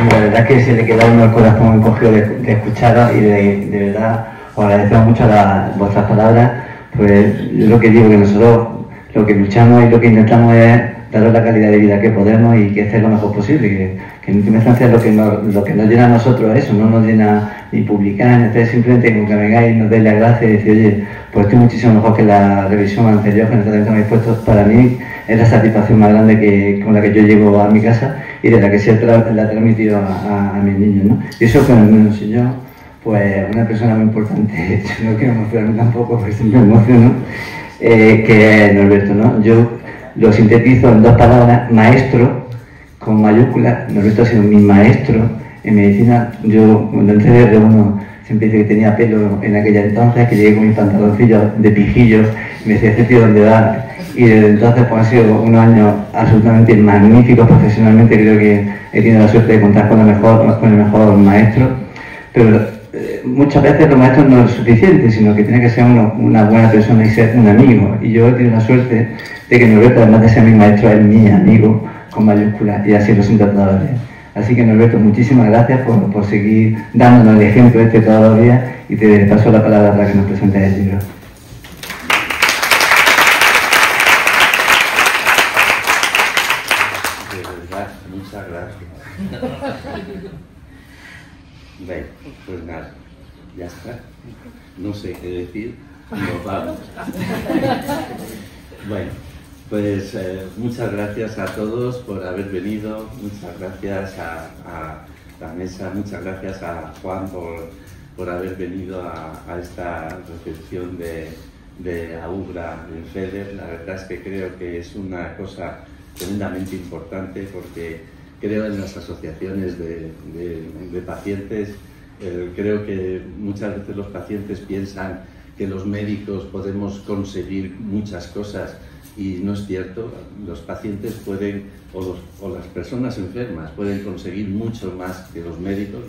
La verdad es que se le queda uno el corazón encogido de escucharos y de verdad os agradecemos mucho vuestras palabras. Pues yo lo que digo, que nosotros lo que luchamos y lo que intentamos es daros la calidad de vida que podemos y que esté lo mejor posible, que en última instancia lo que nos llena a nosotros es eso, no nos llena ni publicar, ni hacer, simplemente con que vengáis y nos deis las gracias y decir, oye, pues estoy muchísimo mejor que la revisión anterior, que nosotros habéis puesto. Para mí es la satisfacción más grande con la que yo llego a mi casa y de la que siempre la he transmitido a mis niños, ¿no? Y eso que me enseñó, pues, una persona muy importante, yo no quiero emocionarme tampoco porque siempre me emociono, que es Norberto, ¿no? Yo lo sintetizo en dos palabras: maestro, con mayúsculas. Norberto ha sido mi maestro en medicina. Yo, cuando entré de R1, siempre dice que tenía pelo en aquella entonces, que llegué con mis pantaloncillos de pijillos, y me decía, este tío, ¿dónde va? Y desde entonces pues han sido unos años absolutamente magníficos profesionalmente. Creo que he tenido la suerte de contar con el mejor maestro, pero muchas veces los maestros no es suficiente, sino que tiene que ser una buena persona y ser un amigo. Y yo he tenido la suerte de que Norberto, además de ser mi maestro, es mi amigo con mayúsculas, y así lo siento todos los días. Así que, Norberto, muchísimas gracias por seguir dándonos el ejemplo todos los días, y te paso la palabra para que nos presentes el libro. Muchas gracias. Bueno, pues nada, ya está. No sé qué decir, nos vamos. Bueno, pues muchas gracias a todos por haber venido, muchas gracias a la mesa, muchas gracias a Juan por haber venido a esta recepción de Augra en FEDER. La verdad es que creo que es una cosa tremendamente importante, porque creo en las asociaciones de pacientes. Creo que muchas veces los pacientes piensan que los médicos podemos conseguir muchas cosas, y no es cierto. Los pacientes pueden, o las personas enfermas pueden conseguir mucho más que los médicos.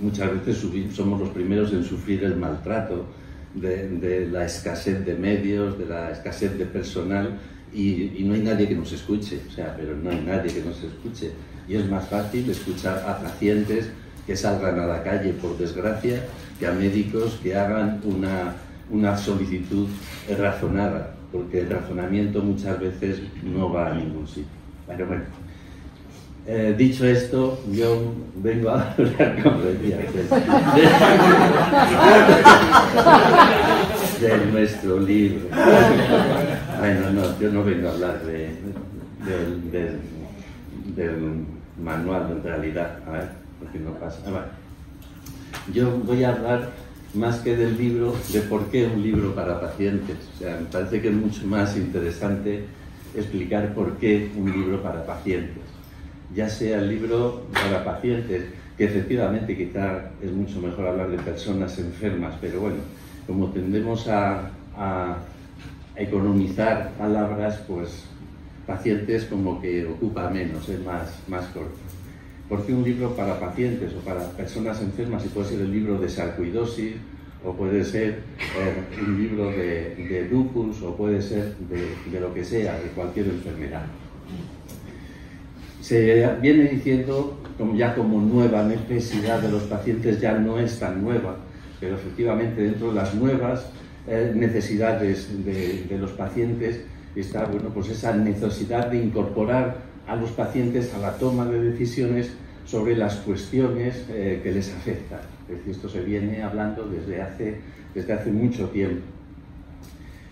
Muchas veces somos los primeros en sufrir el maltrato de la escasez de medios, de la escasez de personal, y no hay nadie que nos escuche, pero no hay nadie que nos escuche. Y es más fácil escuchar a pacientes que salgan a la calle, por desgracia, que a médicos que hagan una solicitud razonada, porque el razonamiento muchas veces no va a ningún sitio. Pero bueno, dicho esto, yo vengo a hablar, como decía, de nuestro libro. Bueno, no, yo no vengo a hablar del manual en realidad, a ver, porque no pasa. Bueno, yo voy a hablar más que del libro, de por qué un libro para pacientes. Me parece que es mucho más interesante explicar por qué un libro para pacientes. Ya sea el libro para pacientes, que efectivamente quizá es mucho mejor hablar de personas enfermas, pero bueno, como tendemos a economizar palabras, pues pacientes como que ocupa menos, es más corto. ¿Por qué un libro para pacientes o para personas enfermas? Y puede ser el libro de sarcoidosis, o puede ser un libro de lupus, o puede ser de lo que sea, de cualquier enfermedad. Se viene diciendo ya como nueva necesidad de los pacientes, ya no es tan nueva, pero efectivamente dentro de las nuevas necesidades de los pacientes está, bueno, pues esa necesidad de incorporar a los pacientes a la toma de decisiones sobre las cuestiones que les afectan. Es decir, esto se viene hablando desde hace mucho tiempo.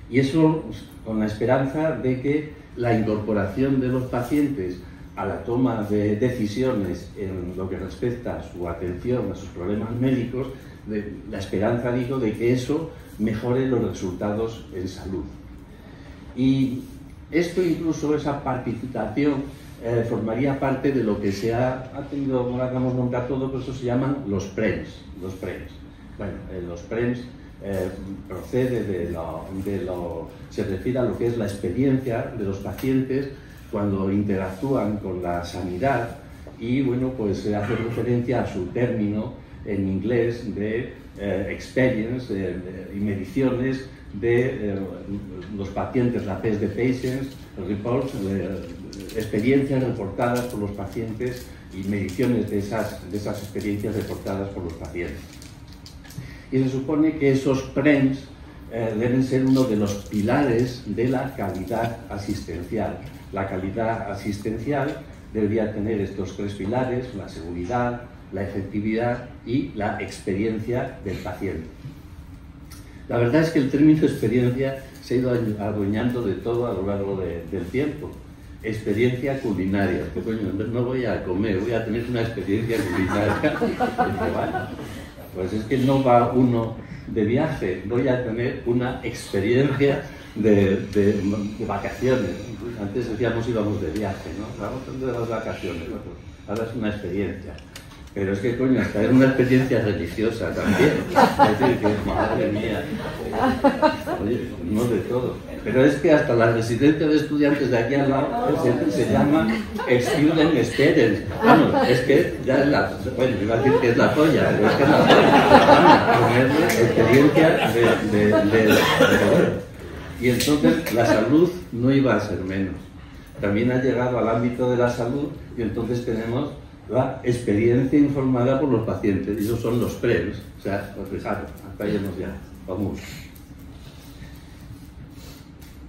Y eso con la esperanza de que la incorporación de los pacientes a la toma de decisiones en lo que respecta a su atención, a sus problemas médicos, la esperanza, digo, de que eso mejore los resultados en salud. Y esto, incluso esa participación, formaría parte de lo que se ha tenido, no hagamos nombrar todo, pero eso se llaman los PREMS. Bueno, los PREMS procede se refiere a lo que es la experiencia de los pacientes cuando interactúan con la sanidad, y bueno, pues se hace referencia a su término en inglés de experience y mediciones de los pacientes, la PES de Patients, reports, experiencias reportadas por los pacientes y mediciones de esas experiencias reportadas por los pacientes. Y se supone que esos PREMS deben ser uno de los pilares de la calidad asistencial. La calidad asistencial debería tener estos tres pilares: la seguridad, la efectividad y la experiencia del paciente. La verdad es que el término experiencia se ha ido adueñando de todo a lo largo del tiempo. Experiencia culinaria, que coño, no voy a comer, voy a tener una experiencia culinaria. Bueno, pues es que no va uno de viaje, voy a tener una experiencia de vacaciones. Antes decíamos íbamos de viaje, ¿no? Vamos de las vacaciones, ¿no? Ahora es una experiencia. Pero es que, coño, hasta es una experiencia religiosa también. Es decir, que madre mía. Oye, no de todo. Pero es que hasta la residencia de estudiantes de aquí al lado se llama Student Experience. Vamos, es que ya es la... Bueno, iba a decir que es la polla, pero es que es la polla. Ponerle experiencia de y entonces la salud no iba a ser menos. También ha llegado al ámbito de la salud y entonces tenemos la experiencia informada por los pacientes, y esos son los PREMS. O sea, pues fijaros, hasta llenos ya, vamos.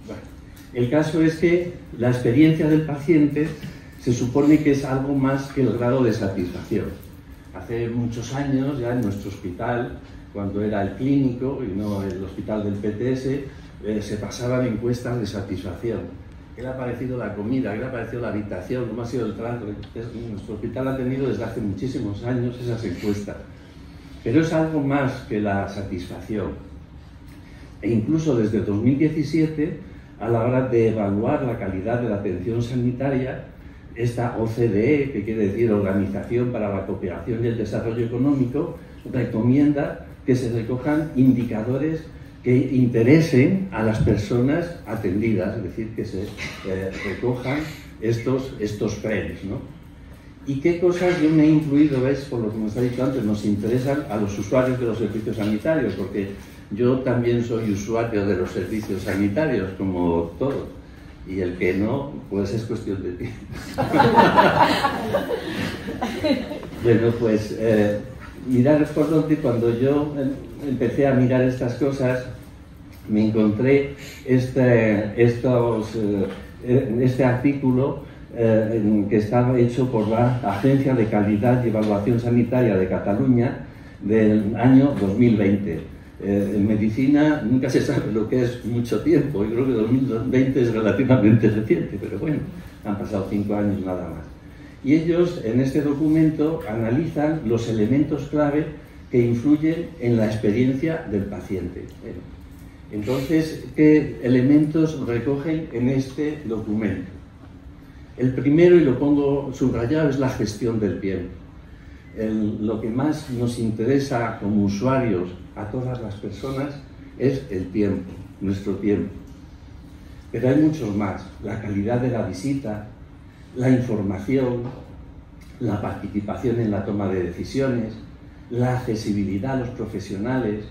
Bueno, el caso es que la experiencia del paciente se supone que es algo más que el grado de satisfacción. Hace muchos años, ya en nuestro hospital, cuando era el clínico y no el hospital del PTS, se pasaban encuestas de satisfacción. ¿Qué le ha parecido la comida? ¿Qué le ha parecido la habitación? ¿Cómo ha sido el trato? Nuestro hospital ha tenido desde hace muchísimos años esas encuestas. Pero es algo más que la satisfacción. E incluso desde 2017, a la hora de evaluar la calidad de la atención sanitaria, esta OCDE, que quiere decir Organización para la Cooperación y el Desarrollo Económico, recomienda que se recojan indicadores que interesen a las personas atendidas, es decir, que se recojan estos PREMS, ¿no? ¿Y qué cosas yo me he incluido? ¿Ves? Por lo que nos ha dicho antes, nos interesan a los usuarios de los servicios sanitarios, porque yo también soy usuario de los servicios sanitarios, como todos, y el que no, pues es cuestión de tiempo. Bueno, pues mirar por donde cuando yo empecé a mirar estas cosas, me encontré este artículo que estaba hecho por la Agencia de Calidad y Evaluación Sanitaria de Cataluña del año 2020. En medicina nunca se sabe lo que es mucho tiempo, y creo que 2020 es relativamente reciente, pero bueno, han pasado 5 años nada más. Y ellos en este documento analizan los elementos clave que influyen en la experiencia del paciente. Entonces, ¿qué elementos recogen en este documento? El primero, y lo pongo subrayado, es la gestión del tiempo. Lo que más nos interesa como usuarios a todas las personas es el tiempo, nuestro tiempo. Pero hay muchos más: la calidad de la visita, la información, la participación en la toma de decisiones, la accesibilidad a los profesionales,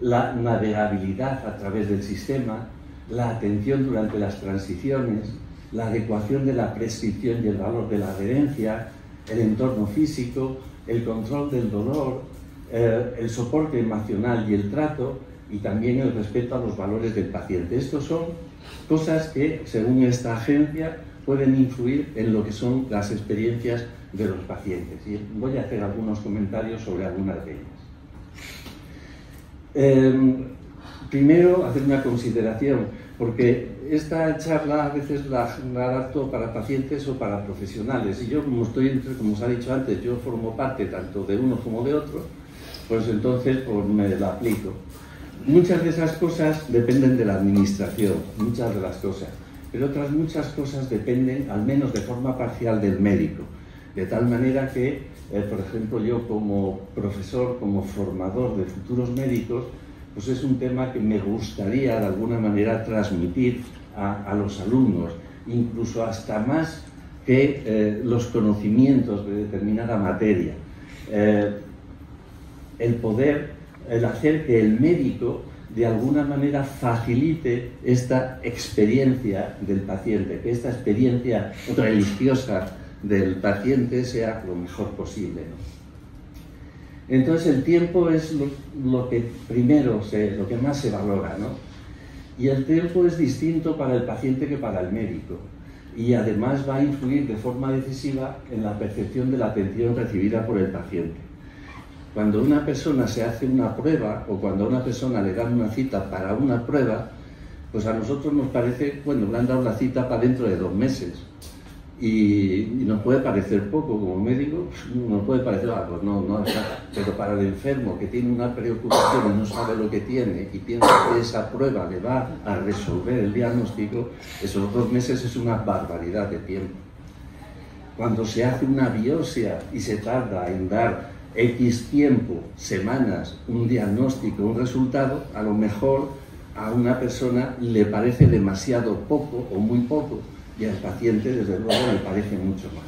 la navegabilidad a través del sistema, la atención durante las transiciones, la adecuación de la prescripción y el valor de la adherencia, el entorno físico, el control del dolor, el soporte emocional y el trato, y también el respeto a los valores del paciente. Estos son cosas que, según esta agencia, pueden influir en lo que son las experiencias de los pacientes. Y voy a hacer algunos comentarios sobre algunas de ellas. Primero, hacer una consideración, porque esta charla a veces la adapto para pacientes o para profesionales, y yo, como os ha dicho antes, yo formo parte tanto de uno como de otro, pues entonces pues me la aplico. Muchas de esas cosas dependen de la administración, muchas de las cosas, pero otras muchas cosas dependen, al menos de forma parcial, del médico. De tal manera que, por ejemplo, yo como profesor, como formador de futuros médicos, pues es un tema que me gustaría de alguna manera transmitir a los alumnos, incluso hasta más que los conocimientos de determinada materia. El hacer que el médico de alguna manera facilite esta experiencia del paciente, que esta experiencia religiosa del paciente sea lo mejor posible, ¿no? Entonces el tiempo es lo que primero, lo que más se valora, ¿no? Y el tiempo es distinto para el paciente que para el médico, y además va a influir de forma decisiva en la percepción de la atención recibida por el paciente. Cuando una persona se hace una prueba o cuando a una persona le dan una cita para una prueba, pues a nosotros nos parece, bueno, le han dado la cita para dentro de 2 meses y nos puede parecer poco como médico, nos puede parecer, pues no, pero para el enfermo que tiene una preocupación y no sabe lo que tiene y piensa que esa prueba le va a resolver el diagnóstico, esos 2 meses es una barbaridad de tiempo. Cuando se hace una biopsia y se tarda en dar X tiempo, semanas, un diagnóstico, un resultado, a lo mejor a una persona le parece demasiado poco o muy poco y al paciente desde luego le parece mucho más.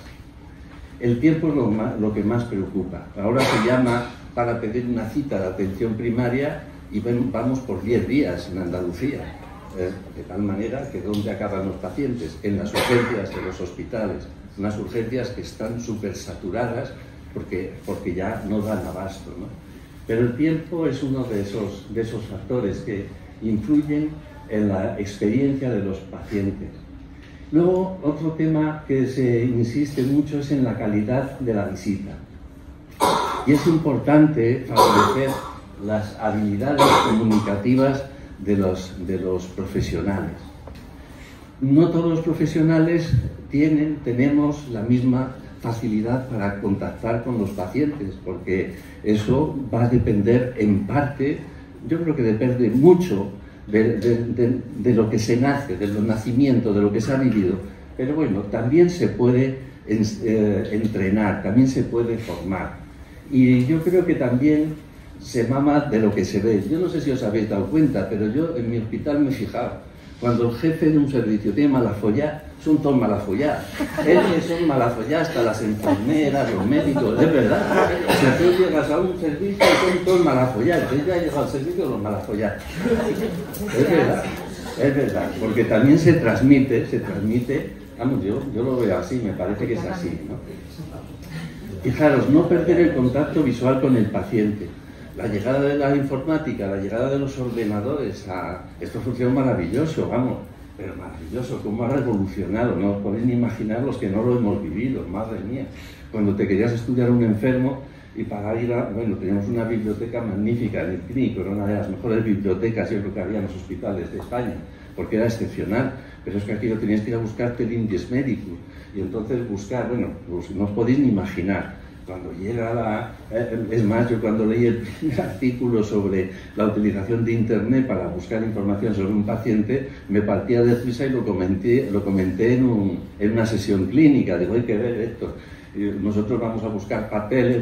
El tiempo es lo que más preocupa. Ahora se llama para pedir una cita de atención primaria y vamos por 10 días en Andalucía, de tal manera que ¿dónde acaban los pacientes? En las urgencias de los hospitales, unas urgencias que están súper saturadas porque ya no dan abasto, ¿no? Pero el tiempo es uno de esos factores que influyen en la experiencia de los pacientes. Luego, otro tema que se insiste mucho es en la calidad de la visita. Y es importante favorecer las habilidades comunicativas de los profesionales. No todos los profesionales tenemos la misma facilidad para contactar con los pacientes, porque eso va a depender en parte, yo creo que depende mucho de lo que se nace, de los nacimientos, de lo que se ha vivido, pero bueno, también se puede entrenar, también se puede formar, y yo creo que también se mama de lo que se ve. Yo no sé si os habéis dado cuenta, pero yo en mi hospital me he fijado, cuando el jefe de un servicio tiene mala follá, son todos malafollá. Ellos son malafollá, hasta las enfermeras, los médicos, es verdad. Si tú llegas a un servicio, son todos malafollá. Entonces ya llega al servicio los malafollá. Es verdad, porque también se transmite, vamos, yo lo veo así, me parece que es así, ¿no? Fijaros, no perder el contacto visual con el paciente. La llegada de la informática, la llegada de los ordenadores, esto funciona maravilloso, vamos, pero maravilloso, cómo ha revolucionado, no os podéis ni imaginar los que no lo hemos vivido, madre mía. Cuando te querías estudiar un enfermo y para ir bueno, teníamos una biblioteca magnífica en el clínico, era una de las mejores bibliotecas, yo creo que había en los hospitales de España, porque era excepcional, pero es que aquí lo tenías que ir a buscarte el Indies Médico, y entonces buscar, bueno, pues no os podéis ni imaginar. Cuando llega es más, yo cuando leí el primer artículo sobre la utilización de Internet para buscar información sobre un paciente, me partía de risa y lo comenté en una sesión clínica. Digo, hay que ver esto. Y nosotros vamos a buscar papeles,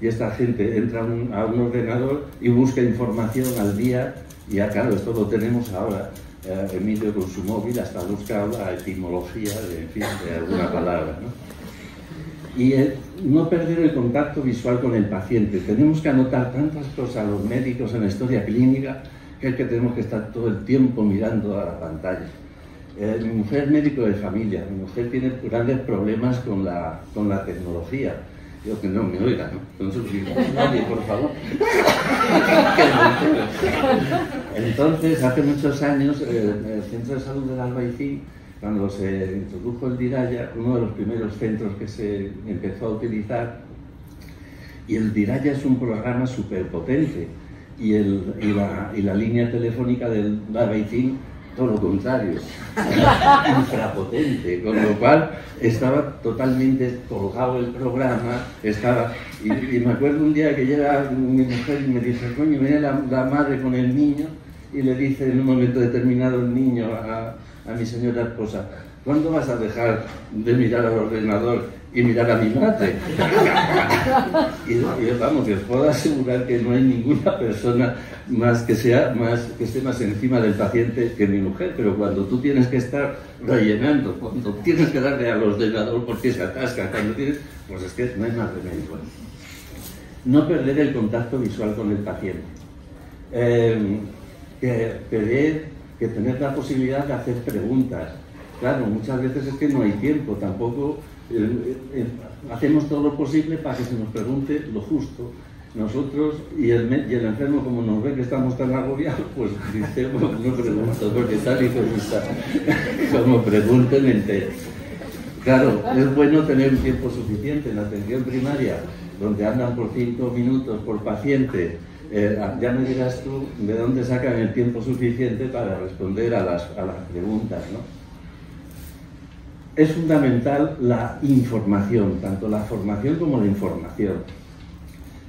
y esta gente entra a un ordenador y busca información al día, y ya claro, esto lo tenemos ahora. Emilio con su móvil hasta busca la etimología de alguna palabra, ¿no? Y no perder el contacto visual con el paciente. Tenemos que anotar tantas cosas los médicos en la historia clínica que es que tenemos que estar todo el tiempo mirando a la pantalla. Mi mujer es médico de familia, mi mujer tiene grandes problemas con la tecnología. Yo que no me oiga, ¿no? Entonces digo, nadie, por favor. Entonces, hace muchos años, el Centro de Salud del Albaicín, cuando se introdujo el Diraya, uno de los primeros centros que se empezó a utilizar, y el Diraya es un programa súper potente, y la línea telefónica del Albaicín, todo lo contrario, infrapotente, con lo cual estaba totalmente colgado el programa, y me acuerdo un día que llega mi mujer y me dice, coño, viene la madre con el niño, y le dice en un momento determinado el niño a mi señora esposa, ¿cuándo vas a dejar de mirar al ordenador y mirar a mi madre? y vamos, os puedo asegurar que no hay ninguna persona que esté más encima del paciente que mi mujer, pero cuando tú tienes que estar rellenando, cuando tienes que darle al ordenador porque se atasca, pues es que no hay más remedio. No perder el contacto visual con el paciente. que tener la posibilidad de hacer preguntas. Claro, muchas veces es que no hay tiempo, tampoco hacemos todo lo posible para que se nos pregunte lo justo. Nosotros y el enfermo, como nos ve que estamos tan agobiados, pues dice, bueno, no pregunto, porque tal y como pregunten entero. Claro, es bueno tener un tiempo suficiente en la atención primaria, donde andan por 5 minutos por paciente. Ya me dirás tú de dónde sacan el tiempo suficiente para responder a las preguntas, ¿no? Es fundamental la información, tanto la formación como la información.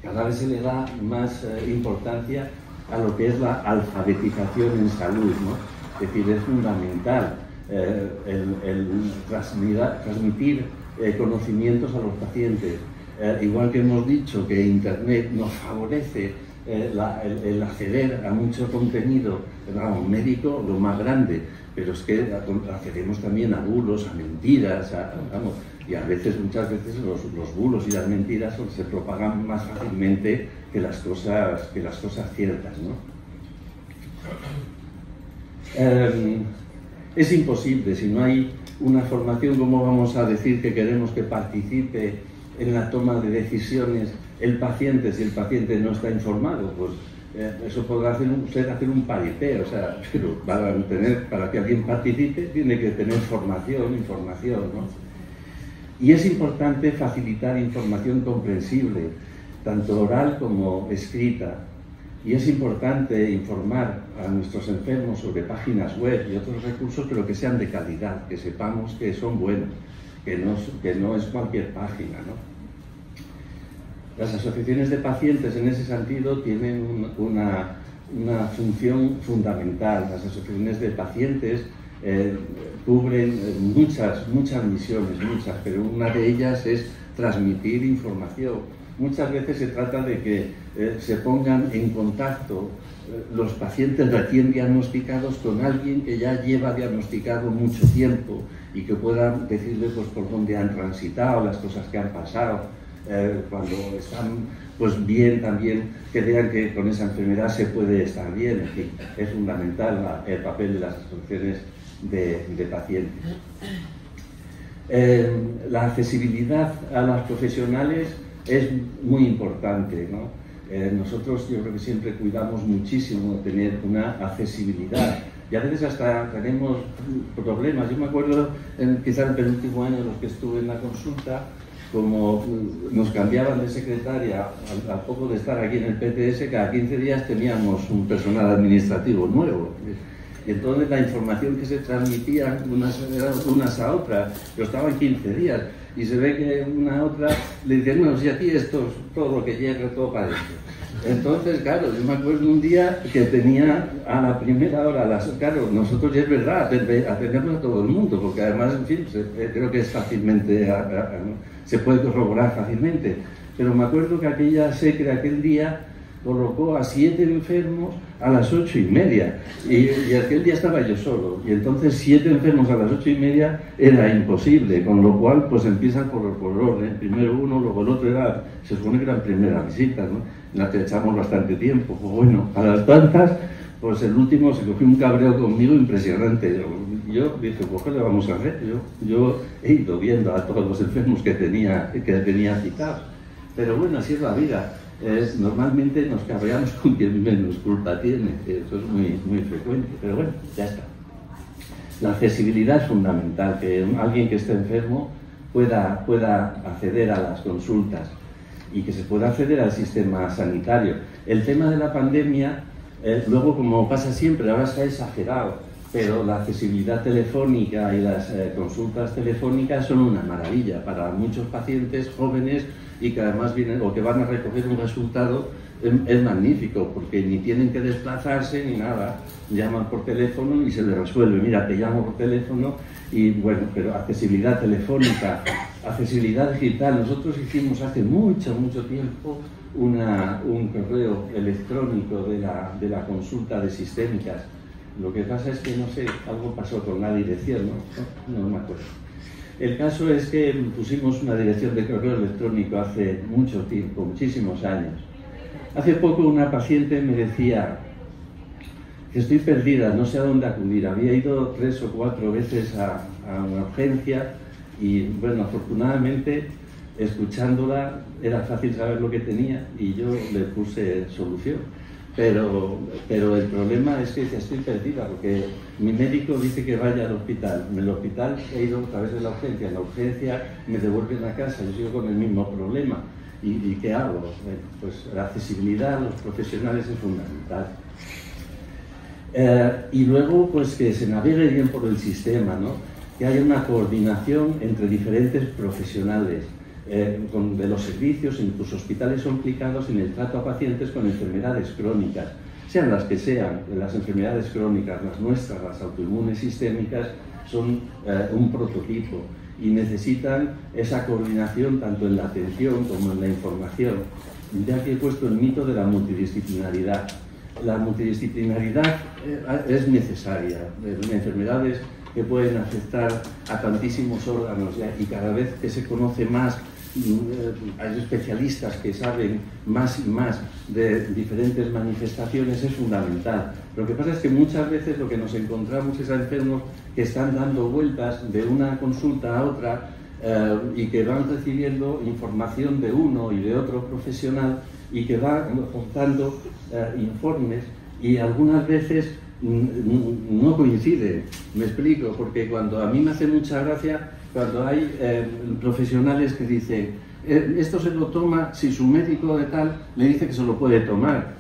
Cada vez se le da más importancia a lo que es la alfabetización en salud, ¿no? Es decir, es fundamental el transmitir conocimientos a los pacientes. Igual que hemos dicho que Internet nos favorece el acceder a mucho contenido médico, lo más grande, pero es que accedemos también a bulos, a mentiras, y a veces, muchas veces los bulos y las mentiras se propagan más fácilmente que las cosas ciertas, ¿no? Es imposible, si no hay una formación, ¿cómo vamos a decir que queremos que participe en la toma de decisiones el paciente si el paciente no está informado? Pues eso podrá usted hacer un paripé, o sea, pero para que alguien participe tiene que tener información, ¿no? Y es importante facilitar información comprensible, tanto oral como escrita. Y es importante informar a nuestros enfermos sobre páginas web y otros recursos, pero que sean de calidad, que sepamos que son buenos, que no es cualquier página, ¿no? Las asociaciones de pacientes en ese sentido tienen una función fundamental. Las asociaciones de pacientes cubren muchas misiones, pero una de ellas es transmitir información. Muchas veces se trata de que se pongan en contacto los pacientes recién diagnosticados con alguien que ya lleva diagnosticado mucho tiempo y que puedan decirle pues, por dónde han transitado, las cosas que han pasado, cuando están pues, bien también, que vean que con esa enfermedad se puede estar bien. En fin, es fundamental el papel de las asociaciones de pacientes. La accesibilidad a las profesionales es muy importante, ¿no? Nosotros yo creo que siempre cuidamos muchísimo de tener una accesibilidad y a veces hasta tenemos problemas. Yo me acuerdo quizá el penúltimo año en los que estuve en la consulta, como nos cambiaban de secretaria al poco de estar aquí en el PTS, cada 15 días teníamos un personal administrativo nuevo. Y entonces la información que se transmitía unas a otras, yo estaba en 15 días, y se ve que una a otra le dicen, bueno, si aquí esto es todo lo que llega, todo para esto. Entonces, claro, yo me acuerdo un día que tenía a la primera hora, claro, nosotros ya es verdad, atendemos a todo el mundo, porque además, en fin, creo que es fácilmente, se puede corroborar fácilmente, pero me acuerdo que aquella secre aquel día colocó a 7 enfermos a las 8:30 y aquel día estaba yo solo y entonces 7 enfermos a las 8:30 era imposible, con lo cual pues empiezan por orden, primero uno, luego el otro, se supone que eran primeras visitas, ¿no? En las que echamos bastante tiempo. Pues bueno, a las tantas pues el último se cogió un cabreo conmigo impresionante. Yo dije, pues ¿qué le vamos a hacer? Yo he ido viendo a todos los enfermos que tenía citados, pero bueno, así es la vida. Normalmente nos cabreamos con quien menos culpa tiene, eso es muy frecuente, pero bueno, ya está. La accesibilidad es fundamental, que alguien que esté enfermo pueda acceder a las consultas y que se pueda acceder al sistema sanitario. El tema de la pandemia, luego como pasa siempre, ahora se ha exagerado, pero la accesibilidad telefónica y las consultas telefónicas son una maravilla para muchos pacientes jóvenes y que además vienen o que van a recoger un resultado. Es magnífico porque ni tienen que desplazarse ni nada, llaman por teléfono y se les resuelve. Mira, te llamo por teléfono y bueno, pero accesibilidad telefónica, accesibilidad digital. Nosotros hicimos hace mucho tiempo un correo electrónico de la consulta de sistémicas. Lo que pasa es que no sé, algo pasó con la dirección, no me acuerdo. El caso es que pusimos una dirección de correo electrónico hace mucho tiempo, muchísimos años. Hace poco una paciente me decía, que estoy perdida, no sé a dónde acudir. Había ido 3 o 4 veces a una urgencia y, bueno, afortunadamente, escuchándola era fácil saber lo que tenía y yo le puse solución. Pero el problema es que estoy perdida, porque mi médico dice que vaya al hospital. En el hospital he ido a través de la urgencia. En la urgencia me devuelven a casa, yo sigo con el mismo problema. ¿Y qué hago? Bueno, pues la accesibilidad a los profesionales es fundamental. Y luego, pues que se navegue bien por el sistema, ¿no? Que haya una coordinación entre diferentes profesionales de los servicios. Incluso hospitales son implicados en el trato a pacientes con enfermedades crónicas, sean las que sean. Las enfermedades crónicas, las nuestras, las autoinmunes sistémicas, son un prototipo y necesitan esa coordinación tanto en la atención como en la información. Ya que he puesto el mito de la multidisciplinaridad. La multidisciplinaridad es necesaria en enfermedades que pueden afectar a tantísimos órganos, y cada vez que se conoce más, hay especialistas que saben más y más de diferentes manifestaciones, es fundamental. Lo que pasa es que muchas veces lo que nos encontramos es a enfermos que están dando vueltas de una consulta a otra y que van recibiendo información de uno y de otro profesional y que van aportando informes, y algunas veces no coinciden. Me explico, porque cuando a mí me hace mucha gracia cuando hay profesionales que dicen esto se lo toma si su médico de tal le dice que se lo puede tomar.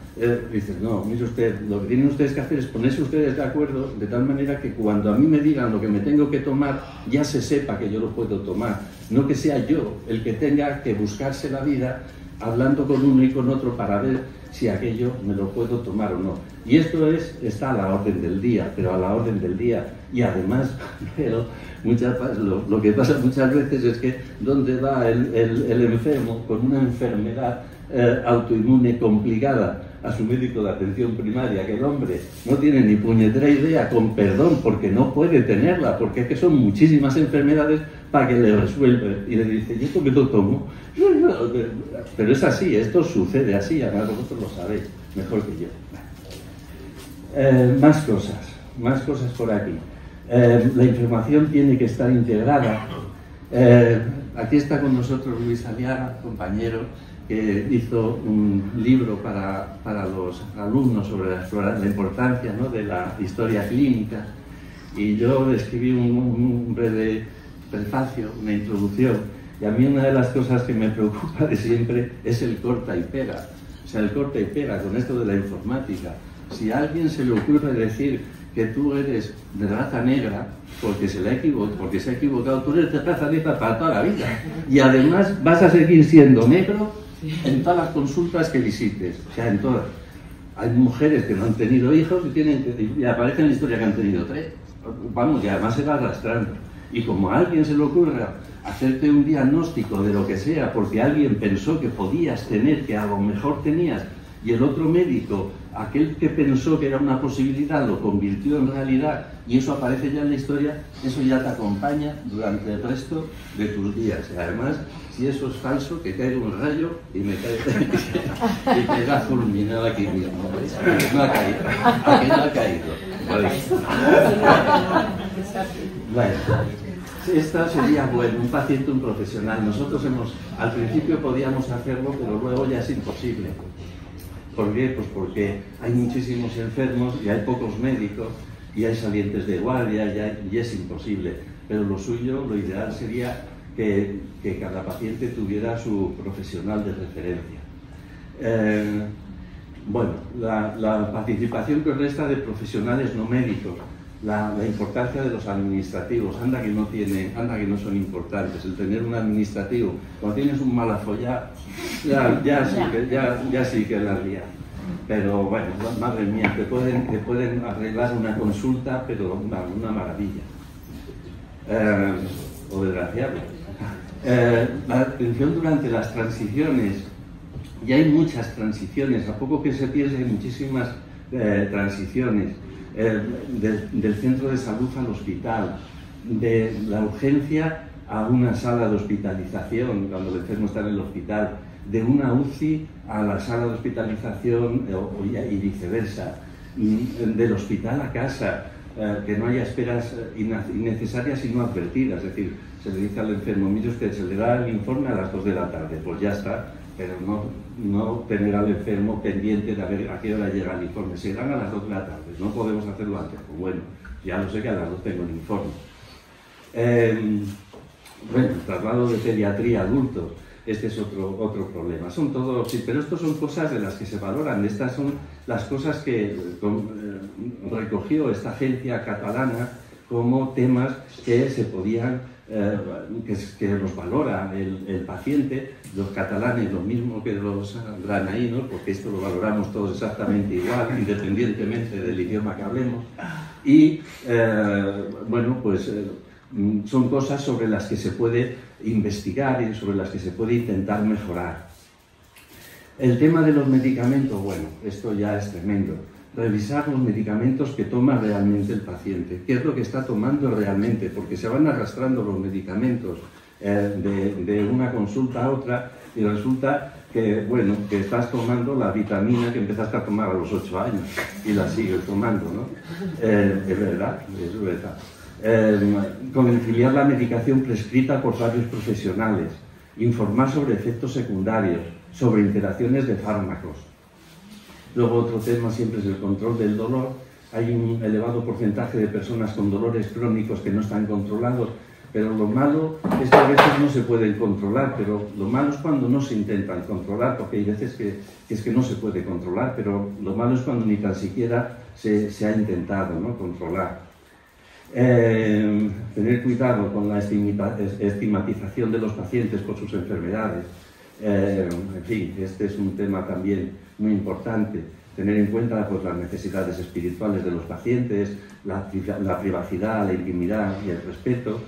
Dices, no, mire usted, lo que tienen ustedes que hacer es ponerse ustedes de acuerdo de tal manera que cuando a mí me digan lo que me tengo que tomar, ya se sepa que yo lo puedo tomar, no que sea yo el que tenga que buscarse la vida hablando con uno y con otro para ver si aquello me lo puedo tomar o no. Y esto está a la orden del día, pero a la orden del día. Y además, lo que pasa muchas veces es que ¿dónde va el enfermo con una enfermedad autoinmune complicada a su médico de atención primaria? Que el hombre no tiene ni puñetera idea, con perdón, porque no puede tenerla, porque es que son muchísimas enfermedades para que le resuelve, y le dice, ¿y esto qué lo tomo? Pero es así, esto sucede así, además vosotros lo sabéis mejor que yo. Más cosas por aquí. La información tiene que estar integrada. Aquí está con nosotros Luis Aliaga, compañero, que hizo un libro para los alumnos sobre la importancia, ¿no?, de la historia clínica, y yo escribí un breve prefacio, una introducción, y a mí una de las cosas que me preocupa de siempre es el corta y pega. O sea, el corta y pega con esto de la informática. Si a alguien se le ocurre decir que tú eres de raza negra porque se ha equivocado, tú eres de raza negra para toda la vida, y además vas a seguir siendo negro en todas las consultas que visites, o sea, en todas. Hay mujeres que no han tenido hijos y aparece en la historia que han tenido 3. Vamos, y además se va arrastrando. Y como a alguien se le ocurra hacerte un diagnóstico de lo que sea porque alguien pensó que podías tener, que a lo mejor tenías, y el otro médico, aquel que pensó que era una posibilidad, lo convirtió en realidad, y eso aparece ya en la historia, eso ya te acompaña durante el resto de tus días. Y además, si eso es falso, que caiga un rayo y me cae y pega fulminado aquí mismo. No ha caído. Aquí no ha caído. Bueno, esta sería, bueno, un paciente, un profesional. Nosotros al principio podíamos hacerlo, pero luego ya es imposible. ¿Por qué? Pues porque hay muchísimos enfermos y hay pocos médicos y hay salientes de guardia y es imposible. Pero lo suyo, lo ideal sería que cada paciente tuviera su profesional de referencia. Bueno, la participación que resta de profesionales no médicos, la importancia de los administrativos, anda que no son importantes. El tener un administrativo, cuando tienes un malafollado, ya sí que la lía. Pero bueno, madre mía, te pueden arreglar una consulta, pero una maravilla. O desgraciado. La atención durante las transiciones, y hay muchas transiciones, a poco que se piense hay muchísimas transiciones. Del centro de salud al hospital, de la urgencia a una sala de hospitalización cuando el enfermo está en el hospital, de una UCI a la sala de hospitalización y viceversa. del hospital a casa, que no haya esperas innecesarias y no advertidas. Es decir, se le dice al enfermo, mire usted, se le da el informe a las 2 de la tarde, pues ya está, pero no tener al enfermo pendiente de a ver a qué hora llega el informe. Se dan a las 2 de la tarde, no podemos hacerlo antes. Pues bueno, ya lo sé que a las 2 tengo el informe. Bueno, el traslado de pediatría a adultos, este es otro problema. Son todos, sí, pero estos son cosas de las que se valoran. Estas son las cosas que recogió esta agencia catalana como temas que se podían, que los valora el paciente, los catalanes, lo mismo que los granaínos, porque esto lo valoramos todos exactamente igual, independientemente del idioma que hablemos. Y, bueno, pues son cosas sobre las que se puede investigar y sobre las que se puede intentar mejorar. El tema de los medicamentos, bueno, esto ya es tremendo. Revisar los medicamentos que toma realmente el paciente, qué es lo que está tomando realmente, porque se van arrastrando los medicamentos de una consulta a otra y resulta que, bueno, que estás tomando la vitamina que empezaste a tomar a los 8 años y la sigues tomando, ¿no? Es verdad, es verdad. Conciliar la medicación prescrita por varios profesionales, informar sobre efectos secundarios, sobre interacciones de fármacos. Luego otro tema siempre es el control del dolor. Hay un elevado porcentaje de personas con dolores crónicos que no están controlados, pero lo malo es que a veces no se pueden controlar, pero lo malo es cuando no se intentan controlar, porque hay veces que es que no se puede controlar, pero lo malo es cuando ni tan siquiera se ha intentado, ¿no?, controlar. Tener cuidado con la estigmatización de los pacientes por sus enfermedades. En fin, este es un tema también muy importante. Tener en cuenta pues, las necesidades espirituales de los pacientes, la privacidad, la intimidad y el respeto.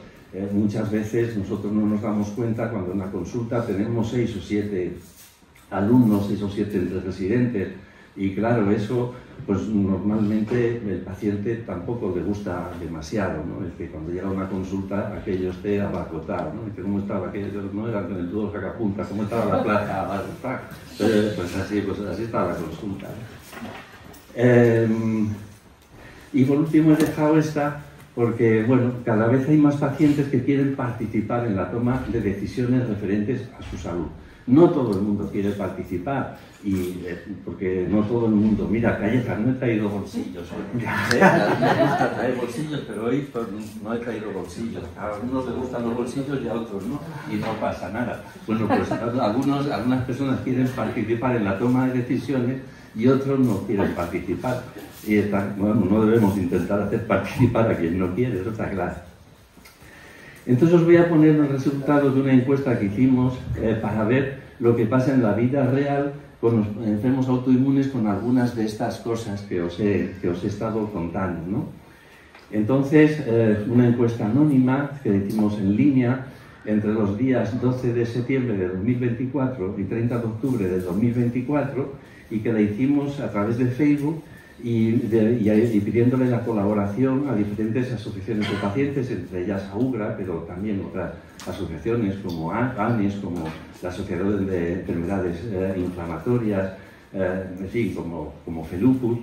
Muchas veces nosotros no nos damos cuenta cuando en la consulta tenemos 6 o 7 alumnos, 6 o 7 residentes, y claro, eso pues normalmente el paciente tampoco le gusta demasiado, ¿no? Es que cuando llega a una consulta aquello esté abarrotado, ¿no? Dice, ¿cómo estaba aquello? No era con el dúo sacapunta, ¿cómo estaba la plaza abarrotada? Pues así estaba la consulta, ¿no? Y por último he dejado esta porque, bueno, cada vez hay más pacientes que quieren participar en la toma de decisiones referentes a su salud. No todo el mundo quiere participar, porque no todo el mundo... Mira, Calleja, no he traído bolsillos. Me gusta traer bolsillos, pero hoy no he traído bolsillos. A unos les gustan los bolsillos y a otros no, y no pasa nada. Bueno, pues algunas personas quieren participar en la toma de decisiones y otros no quieren participar. Y bueno, no debemos intentar hacer participar a quien no quiere, eso está claro. Entonces os voy a poner los resultados de una encuesta que hicimos para ver lo que pasa en la vida real con los enfermos autoinmunes con algunas de estas cosas que os he estado contando, ¿no? Entonces, una encuesta anónima que hicimos en línea entre los días 12 de septiembre de 2024 y 30 de octubre de 2024 y que la hicimos a través de Facebook y pidiéndole la colaboración a diferentes asociaciones de pacientes, entre ellas AUGRA, pero también otras asociaciones como ANES, como la Asociación de Enfermedades Inflamatorias, en fin, como FELUCUS.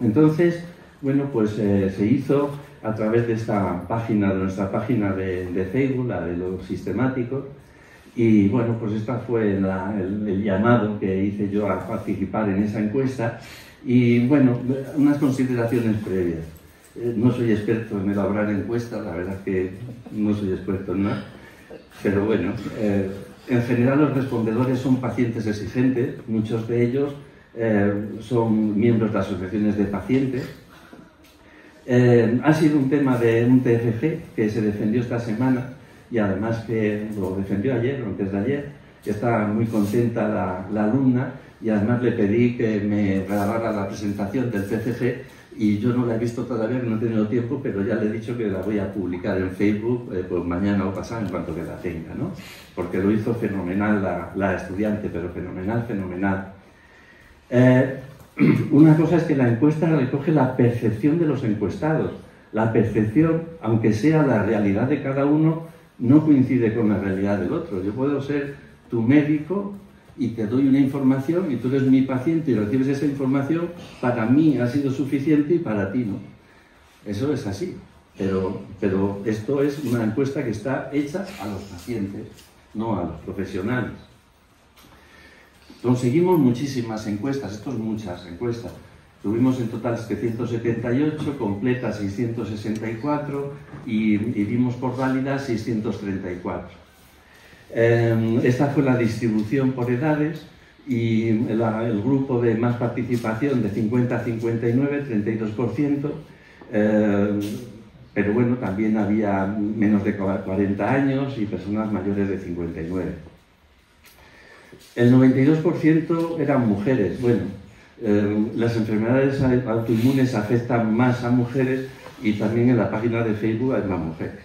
Entonces, bueno, pues se hizo a través de esta página, de nuestra página de Facebook, la de los sistemáticos, y bueno, pues esta fue el llamado que hice yo a participar en esa encuesta. Y bueno, unas consideraciones previas. No soy experto en elaborar encuestas, la verdad es que no soy experto en nada, pero bueno, en general los respondedores son pacientes exigentes, muchos de ellos son miembros de asociaciones de pacientes. Ha sido un tema de un TFG que se defendió esta semana y además que lo defendió ayer o antes de ayer, que está muy contenta la alumna. Y además le pedí que me grabara la presentación del TFG y yo no la he visto todavía, que no he tenido tiempo, pero ya le he dicho que la voy a publicar en Facebook pues mañana o pasado en cuanto que la tenga, ¿no? Porque lo hizo fenomenal la estudiante, pero fenomenal, fenomenal. Una cosa es que la encuesta recoge la percepción de los encuestados. La percepción, aunque sea la realidad de cada uno, no coincide con la realidad del otro. Yo puedo ser tu médico y te doy una información y tú eres mi paciente y recibes esa información, para mí ha sido suficiente y para ti no. Eso es así, pero esto es una encuesta que está hecha a los pacientes, no a los profesionales. Conseguimos muchísimas encuestas, esto es muchas encuestas. Tuvimos en total 778, completas 664 y dimos por válidas 634. Esta fue la distribución por edades y el grupo de más participación de 50 a 59, 32%, pero bueno, también había menos de 40 años y personas mayores de 59. El 92% eran mujeres. Bueno, las enfermedades autoinmunes afectan más a mujeres y también en la página de Facebook hay más mujeres.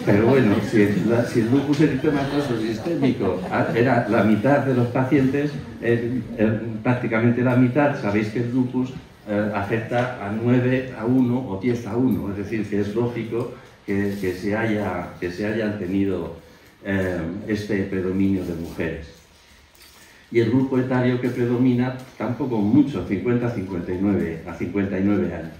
Pero bueno, si el lupus eritematoso sistémico era la mitad de los pacientes, prácticamente la mitad, sabéis que el lupus afecta a 9 a 1 o 10 a 1, es decir, que es lógico que se hayan tenido este predominio de mujeres. Y el grupo etario que predomina tampoco mucho, 50 a 59 años.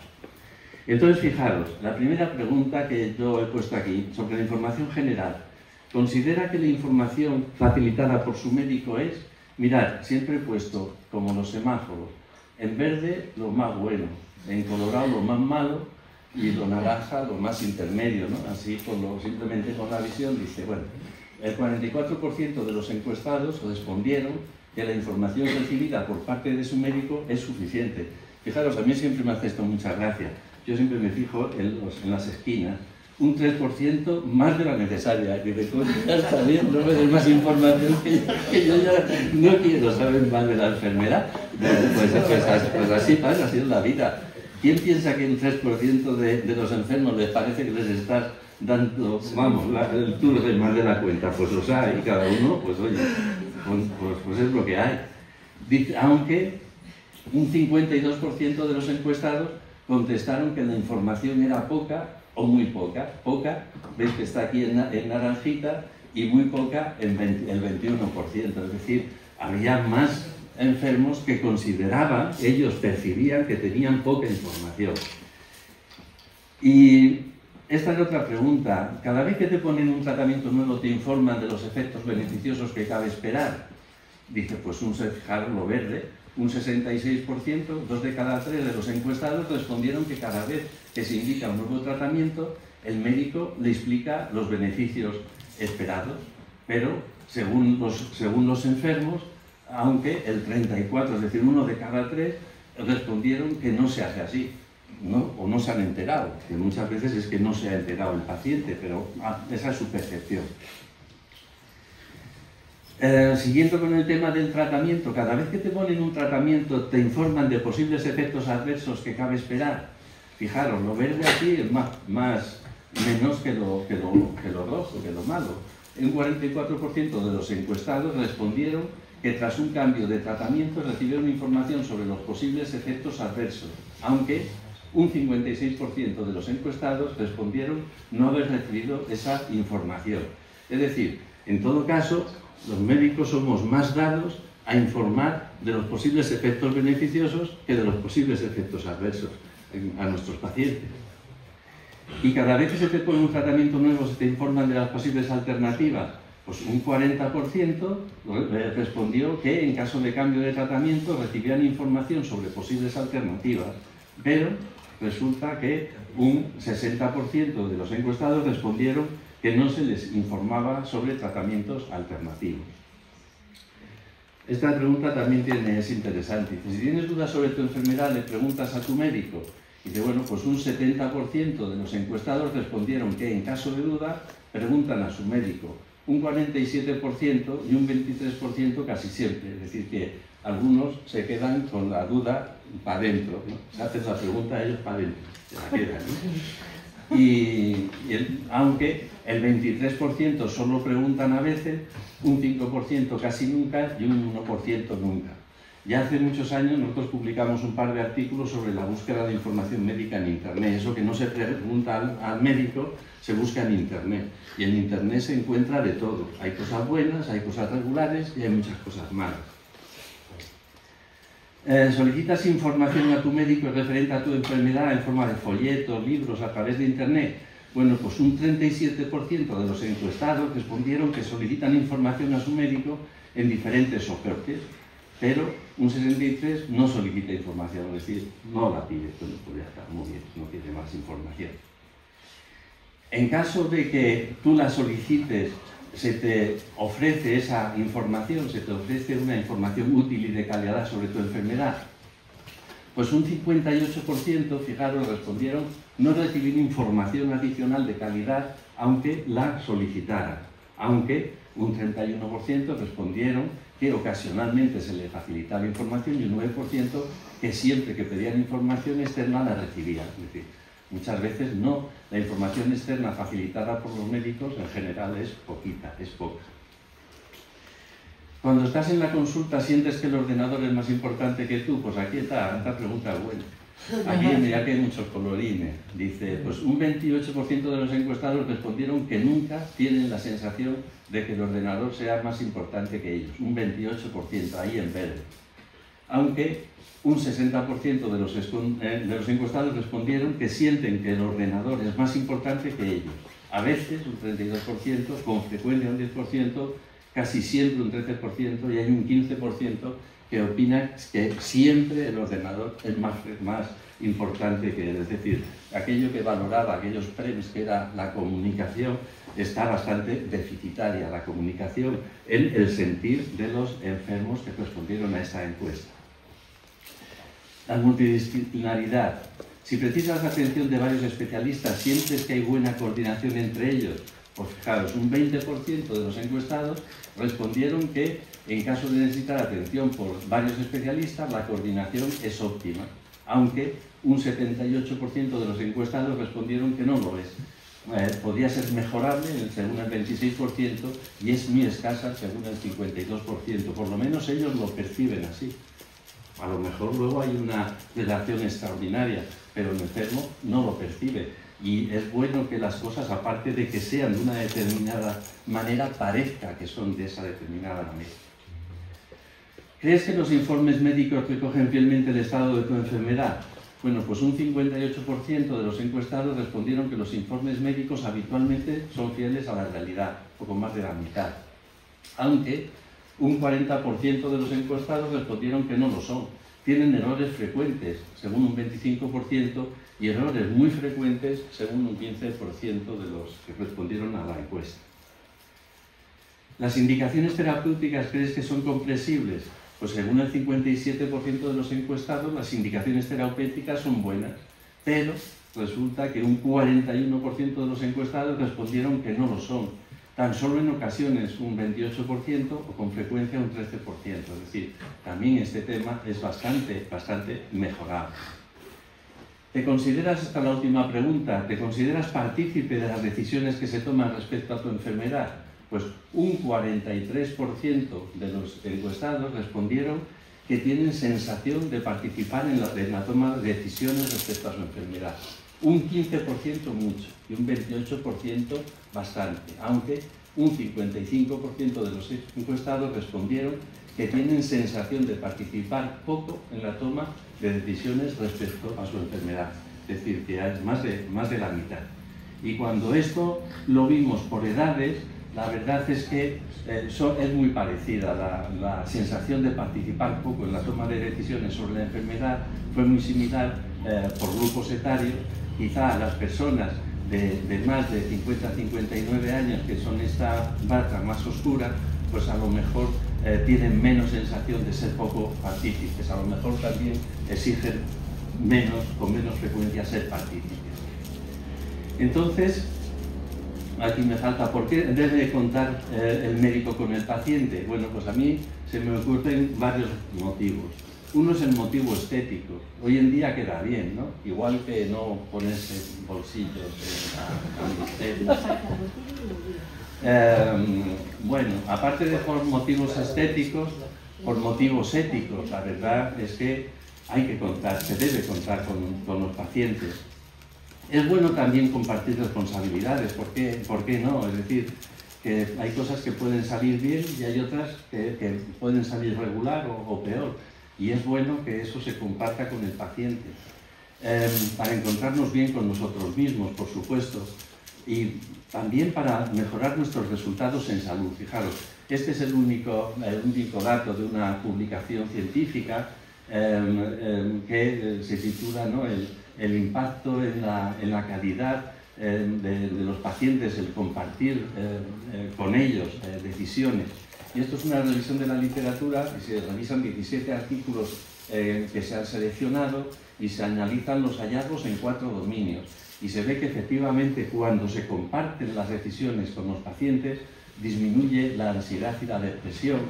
Entonces, fijaros, la primera pregunta que yo he puesto aquí sobre la información general. ¿Considera que la información facilitada por su médico es? Mirad, siempre he puesto, como los semáforos, en verde lo más bueno, en colorado lo más malo y lo naranja lo más intermedio, ¿no? Así, simplemente con la visión, dice, bueno, el 44% de los encuestados respondieron que la información recibida por parte de su médico es suficiente. Fijaros, a mí siempre me hace esto mucha gracia. Yo siempre me fijo en las esquinas, un 3% más de la necesaria. Y digo, ya está bien, no me des más información que yo ya no quiero saber más de la enfermedad. Pues así pasa, así es la vida. ¿Quién piensa que un 3% de los enfermos les parece que les estás dando, vamos, el tour de más de la cuenta? Pues los hay, y cada uno, pues oye, pues es lo que hay. Aunque un 52% de los encuestados contestaron que la información era poca o muy poca. Poca, veis que está aquí en naranjita, y muy poca el 21%. Es decir, había más enfermos que consideraban, ellos percibían que tenían poca información. Y esta es otra pregunta. Cada vez que te ponen un tratamiento nuevo te informan de los efectos beneficiosos que cabe esperar. Dice, pues fijaros lo verde, un 66%, 2 de cada 3 de los encuestados respondieron que cada vez que se indica un nuevo tratamiento, el médico le explica los beneficios esperados. Pero, según los enfermos, aunque el 34, es decir, 1 de cada 3, respondieron que no se hace así, ¿no? O no se han enterado, que muchas veces es que no se ha enterado el paciente, pero esa es su percepción. Siguiendo con el tema del tratamiento, cada vez que te ponen un tratamiento te informan de posibles efectos adversos que cabe esperar. Fijaros, lo verde aquí es menos que lo rojo, que lo malo. Un 44% de los encuestados respondieron que tras un cambio de tratamiento recibieron información sobre los posibles efectos adversos, aunque un 56% de los encuestados respondieron no haber recibido esa información. Es decir, en todo caso, los médicos somos más dados a informar de los posibles efectos beneficiosos que de los posibles efectos adversos a nuestros pacientes. Y cada vez que se te pone un tratamiento nuevo se te informan de las posibles alternativas. Pues un 40% respondió que en caso de cambio de tratamiento recibían información sobre posibles alternativas, pero resulta que un 60% de los encuestados respondieron que no se les informaba sobre tratamientos alternativos. Esta pregunta también es interesante. Si tienes dudas sobre tu enfermedad, le preguntas a tu médico. Y dice, bueno, pues un 70% de los encuestados respondieron que en caso de duda, preguntan a su médico. Un 47% y un 23% casi siempre. Es decir, que algunos se quedan con la duda para adentro, ¿no? Se haces la pregunta a ellos para adentro, se la quedan, ¿no? Aunque el 23% solo preguntan a veces, un 5% casi nunca y un 1% nunca. Ya hace muchos años nosotros publicamos un par de artículos sobre la búsqueda de información médica en Internet. Eso que no se pregunta al médico, se busca en Internet. Y en Internet se encuentra de todo. Hay cosas buenas, hay cosas regulares y hay muchas cosas malas. ¿Solicitas información a tu médico referente a tu enfermedad en forma de folletos, libros, a través de Internet? Bueno, pues un 37% de los encuestados respondieron que solicitan información a su médico en diferentes soportes, pero un 63% no solicita información, es decir, no la pide. Bueno, pues ya está, muy bien, no quiere más información. En caso de que tú la solicites, se te ofrece esa información, se te ofrece una información útil y de calidad sobre tu enfermedad, pues un 58%, fijaros, respondieron no recibir información adicional de calidad aunque la solicitaran, aunque un 31% respondieron que ocasionalmente se les facilitaba información y un 9% que siempre que pedían información externa la recibían. Es decir, muchas veces no, la información externa facilitada por los médicos en general es poquita, es poca. Cuando estás en la consulta, ¿sientes que el ordenador es más importante que tú? Pues aquí está, esta pregunta buena. Aquí mira que hay muchos colorines. Dice, pues un 28% de los encuestados respondieron que nunca tienen la sensación de que el ordenador sea más importante que ellos. Un 28%, ahí en verde. Aunque un 60% de los encuestados respondieron que sienten que el ordenador es más importante que ellos. A veces un 32%, con frecuencia un 10%, casi siempre un 13% y hay un 15% que opina que siempre el ordenador es más importante que él. Es decir, aquello que valoraba, aquellos premios que era la comunicación, está bastante deficitaria, la comunicación en el sentir de los enfermos que respondieron a esa encuesta. La multidisciplinaridad. Si precisas atención de varios especialistas, ¿sientes que hay buena coordinación entre ellos? Pues fijaros, un 20% de los encuestados respondieron que en caso de necesitar atención por varios especialistas, la coordinación es óptima, aunque un 78% de los encuestados respondieron que no lo es. Podría ser mejorable según el 26% y es muy escasa según el 52%, por lo menos ellos lo perciben así. A lo mejor luego hay una relación extraordinaria, pero el enfermo no lo percibe. Y es bueno que las cosas, aparte de que sean de una determinada manera, parezca que son de esa determinada manera. ¿Crees que los informes médicos recogen fielmente el estado de tu enfermedad? Bueno, pues un 58% de los encuestados respondieron que los informes médicos habitualmente son fieles a la realidad, poco más de la mitad. Aunque un 40% de los encuestados respondieron que no lo son. Tienen errores frecuentes, según un 25%, y errores muy frecuentes, según un 15% de los que respondieron a la encuesta. ¿Las indicaciones terapéuticas crees que son comprensibles? Pues según el 57% de los encuestados, las indicaciones terapéuticas son buenas, pero resulta que un 41% de los encuestados respondieron que no lo son. Tan solo en ocasiones un 28% o con frecuencia un 13%. Es decir, también este tema es bastante mejorable. ¿Te consideras, esta es la última pregunta, ¿te consideras partícipe de las decisiones que se toman respecto a tu enfermedad? Pues un 43% de los encuestados respondieron que tienen sensación de participar en la toma de decisiones respecto a su enfermedad. Un 15% mucho y un 28% bastante, aunque un 55% de los encuestados respondieron que tienen sensación de participar poco en la toma de decisiones respecto a su enfermedad, es decir, que es más de la mitad. Y cuando esto lo vimos por edades, la verdad es que es muy parecida. La sensación de participar poco en la toma de decisiones sobre la enfermedad fue muy similar por grupos etarios. Quizá las personas de más de 50-59 años, que son esta barra más oscura, pues a lo mejor tienen menos sensación de ser poco partícipes, a lo mejor también exigen con menos frecuencia ser partícipes. Entonces, aquí me falta, ¿por qué debe contar el médico con el paciente? Bueno, pues a mí se me ocurren varios motivos. Uno es el motivo estético. Hoy en día queda bien, ¿no? Igual que no ponerse bolsillos en la camiseta. Bueno, aparte de por motivos estéticos, por motivos éticos. La verdad es que hay que contar, se debe contar con los pacientes. Es bueno también compartir responsabilidades, ¿por qué no? Es decir, que hay cosas que pueden salir bien y hay otras que pueden salir regular o peor. Y es bueno que eso se comparta con el paciente, para encontrarnos bien con nosotros mismos, por supuesto, y también para mejorar nuestros resultados en salud. Fijaros, este es el único dato de una publicación científica que se titula, ¿no?, el impacto en la calidad de los pacientes, el compartir con ellos decisiones. Y esto es una revisión de la literatura, y se revisan 17 artículos que se han seleccionado y se analizan los hallazgos en 4 dominios. Y se ve que efectivamente cuando se comparten las decisiones con los pacientes, disminuye la ansiedad y la depresión,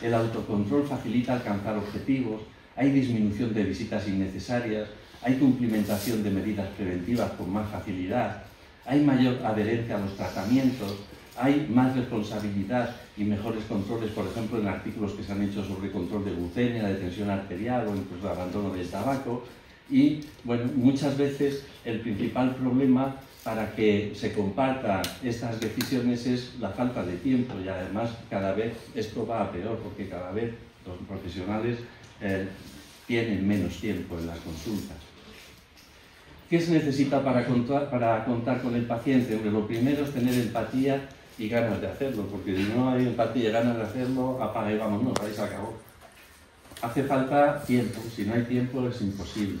el autocontrol facilita alcanzar objetivos, hay disminución de visitas innecesarias, hay cumplimentación de medidas preventivas con más facilidad, hay mayor adherencia a los tratamientos, hay más responsabilidad y mejores controles, por ejemplo, en artículos que se han hecho sobre control de glucemia, de tensión arterial o incluso de abandono del tabaco. Y, bueno, muchas veces el principal problema para que se compartan estas decisiones es la falta de tiempo, y además cada vez esto va a peor porque cada vez los profesionales tienen menos tiempo en las consultas. ¿Qué se necesita para contar con el paciente? Hombre, lo primero es tener empatía y ganas de hacerlo, porque si no hay empatía y ganas de hacerlo, apaga y vámonos, ahí se acabó. Hace falta tiempo, si no hay tiempo es imposible.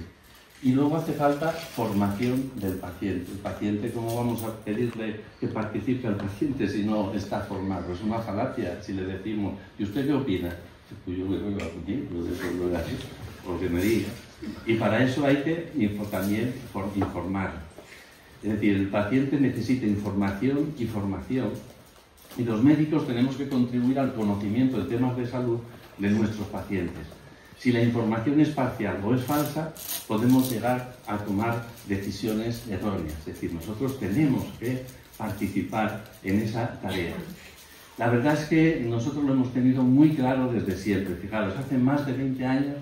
Y luego hace falta formación del paciente. El paciente, ¿cómo vamos a pedirle que participe al paciente si no está formado? Es una falacia si le decimos, ¿y usted qué opina? Pues yo me voy a acudir, porque me diga. Y para eso hay que también informar. Es decir, el paciente necesita información y formación. Y los médicos tenemos que contribuir al conocimiento de temas de salud de nuestros pacientes. Si la información es parcial o es falsa, podemos llegar a tomar decisiones erróneas. Es decir, nosotros tenemos que participar en esa tarea. La verdad es que nosotros lo hemos tenido muy claro desde siempre. Fijaros, hace más de 20 años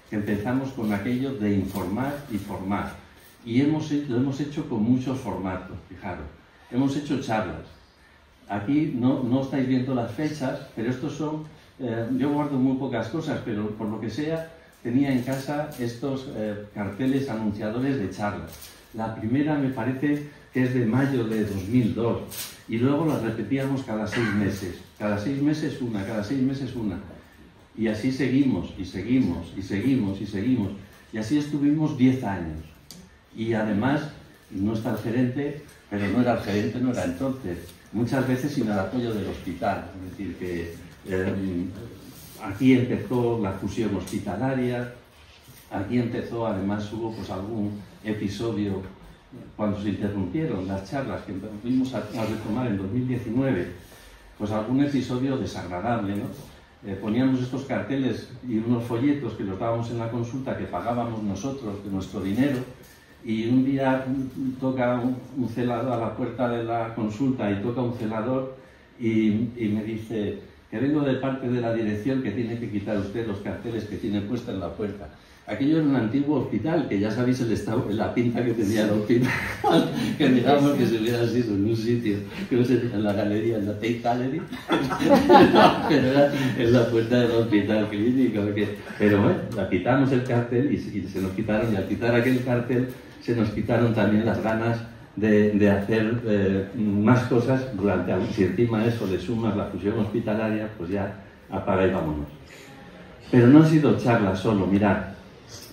que empezamos con aquello de informar y formar. Y lo hemos hecho con muchos formatos, fijaros. Hemos hecho charlas. Aquí no estáis viendo las fechas, pero estos son... yo guardo muy pocas cosas, pero por lo que sea, tenía en casa estos carteles anunciadores de charlas. La primera me parece que es de mayo de 2002 y luego las repetíamos cada 6 meses. Cada 6 meses una, cada 6 meses una. Y así seguimos, y seguimos, y seguimos, y seguimos. Y así estuvimos 10 años. Y además, no está el gerente, pero no era el gerente, no era entonces. Muchas veces sin el apoyo del hospital. Es decir, que aquí empezó la fusión hospitalaria, aquí empezó, además hubo pues algún episodio cuando se interrumpieron las charlas que fuimos a retomar en 2019, pues algún episodio desagradable, ¿no? Poníamos estos carteles y unos folletos que los dábamos en la consulta que pagábamos nosotros de nuestro dinero, y un día toca un celador a la puerta de la consulta y toca un celador y me dice que vengo de parte de la dirección, que tiene que quitar usted los carteles que tiene puesta en la puerta. Aquello era un antiguo hospital, que ya sabéis la pinta que tenía el hospital, que digamos que se hubiera sido en un sitio, que no sé, en la galería, en la Tate Gallery, pero era en la puerta del hospital clínico. Pero bueno, la quitamos el cartel y se nos quitaron, y al quitar aquel cartel se nos quitaron también las ganas de hacer más cosas durante algún. Si encima a eso le sumas la fusión hospitalaria, pues ya apaga y vámonos. Pero no han sido charlas solo, mirad.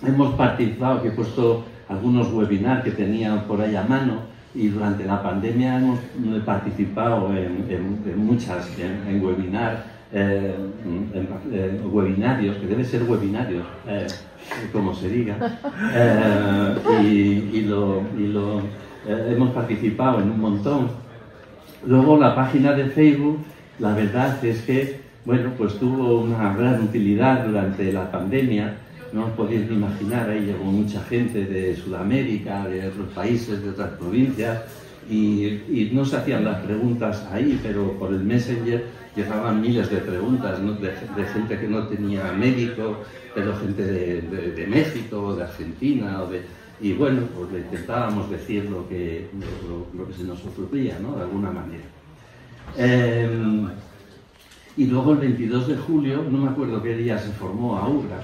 Hemos participado, que he puesto algunos webinars que tenía por ahí a mano, y durante la pandemia hemos participado en muchas, en webinars, webinarios, que debe ser webinarios, como se diga, hemos participado en un montón. Luego la página de Facebook, la verdad es que, bueno, pues tuvo una gran utilidad durante la pandemia. No os podéis ni imaginar, ahí llegó mucha gente de Sudamérica, de otros países, de otras provincias, y no se hacían las preguntas ahí, pero por el Messenger llegaban miles de preguntas, ¿no? de gente que no tenía médico, pero gente de México, de Argentina, y bueno, pues le intentábamos decir lo que se nos ocurría, ¿no? De alguna manera. Y luego el 22 de julio, no me acuerdo qué día se formó Augra,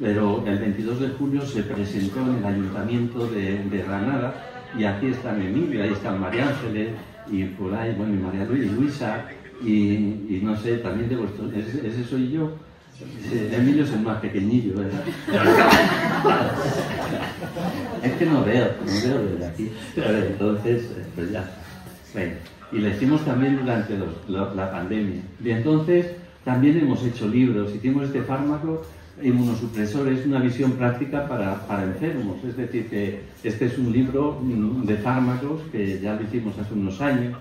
pero el 22 de julio se presentó en el Ayuntamiento de Granada, y aquí están Emilio, ahí están María Ángeles, y por ahí, bueno, y María Luisa, y no sé, también de vuestros, ese soy yo. Emilio es el más pequeñillo, ¿verdad? Es que no veo desde aquí. Pero entonces, pues ya. Bueno, y lo hicimos también durante la pandemia. Y entonces también hemos hecho libros. Hicimos este fármaco inmunosupresor, es una visión práctica para enfermos. Es decir, que este es un libro de fármacos que ya lo hicimos hace unos años.